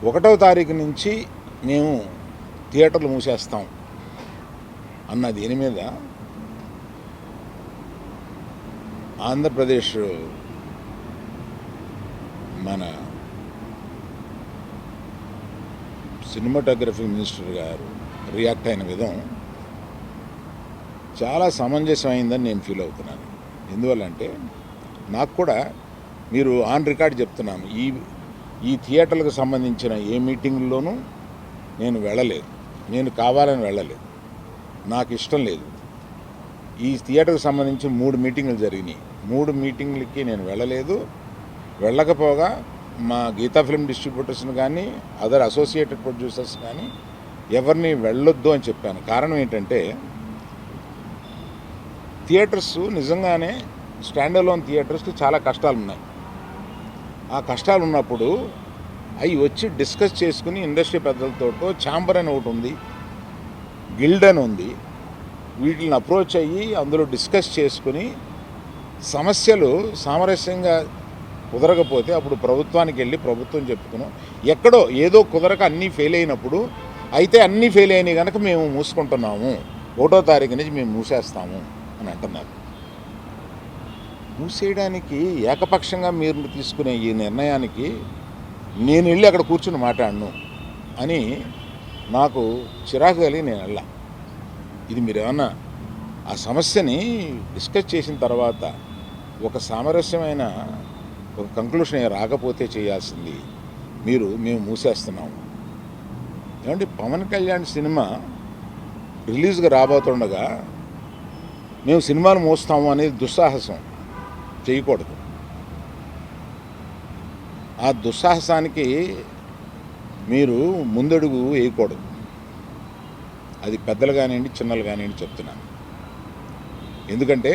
1వ తారీఖు నుంచి మేము థియేటర్లు మూసేస్తాం అన్న దీని మీద ఆంధ్రప్రదేశ్ మన సినిమాటోగ్రఫీ మినిస్టర్ గారు రియాక్ట్ అయిన విధం చాలా సమంజసమైందని నేను ఫీల్ అవుతున్నాను. ఎందువల్లంటే నాకు కూడా మీరు ఆన్ రికార్డ్ చెప్తున్నాను, ఈ థియేటర్లకు సంబంధించిన ఏ మీటింగ్లోనూ నేను వెళ్ళలేదు, నేను కావాలని వెళ్ళలేదు, నాకు ఇష్టం లేదు. ఈ థియేటర్కి సంబంధించి 3 మీటింగులు జరిగినాయి. 3 మీటింగులకి నేను వెళ్ళలేదు. వెళ్ళకపోగా మా గీతా ఫిల్మ్ డిస్ట్రిబ్యూటర్స్ని కానీ అదర్ అసోసియేటెడ్ ప్రొడ్యూసర్స్ కానీ ఎవరిని వెళ్ళొద్దు అని చెప్పాను. కారణం ఏంటంటే థియేటర్స్ నిజంగానే స్టాండ్ అలోన్ థియేటర్స్కి చాలా కష్టాలు ఉన్నాయి. ఆ కష్టాలు ఉన్నప్పుడు అవి వచ్చి డిస్కస్ చేసుకుని ఇండస్ట్రీ పెద్దలతో ఛాంబర్ అని ఒకటి ఉంది, గిల్డ్ అని ఉంది, వీటిని అప్రోచ్ అయ్యి అందులో డిస్కస్ చేసుకుని సమస్యలు సామరస్యంగా కుదరకపోతే అప్పుడు ప్రభుత్వానికి వెళ్ళి ప్రభుత్వం చెప్పుకున్నాం. ఎక్కడో ఏదో కుదరక అన్నీ ఫెయిల్ అయినప్పుడు అయితే అన్నీ ఫెయిల్ అయినాయి కనుక మేము మూసుకుంటున్నాము, 1వ తారీఖు నుంచి మేము మూసేస్తాము అని అంటున్నారు. మూసేయడానికి ఏకపక్షంగా మీరు తీసుకునే ఈ నిర్ణయానికి నేను వెళ్ళి అక్కడ కూర్చుని మాట్లాడను అని నాకు చిరాకు కలిగి నేను వెళ్ళా. ఇది మీరు ఏమన్నా ఆ సమస్యని డిస్కస్ చేసిన తర్వాత ఒక సామరస్యమైన ఒక కంక్లూషన్ రాకపోతే చేయాల్సింది మేము మూసేస్తున్నాము. ఏమంటే పవన్ కళ్యాణ్ సినిమా రిలీజ్గా రాబోతుండగా మేము సినిమాను మోస్తాము అనేది దుస్సాహసం చేయకూడదు. ఆ దుస్సాహసానికి మీరు ముందడుగు వేయకూడదు. అది పెద్దలు కానివ్వండి చిన్నలు కానివ్వండి చెప్తున్నాను. ఎందుకంటే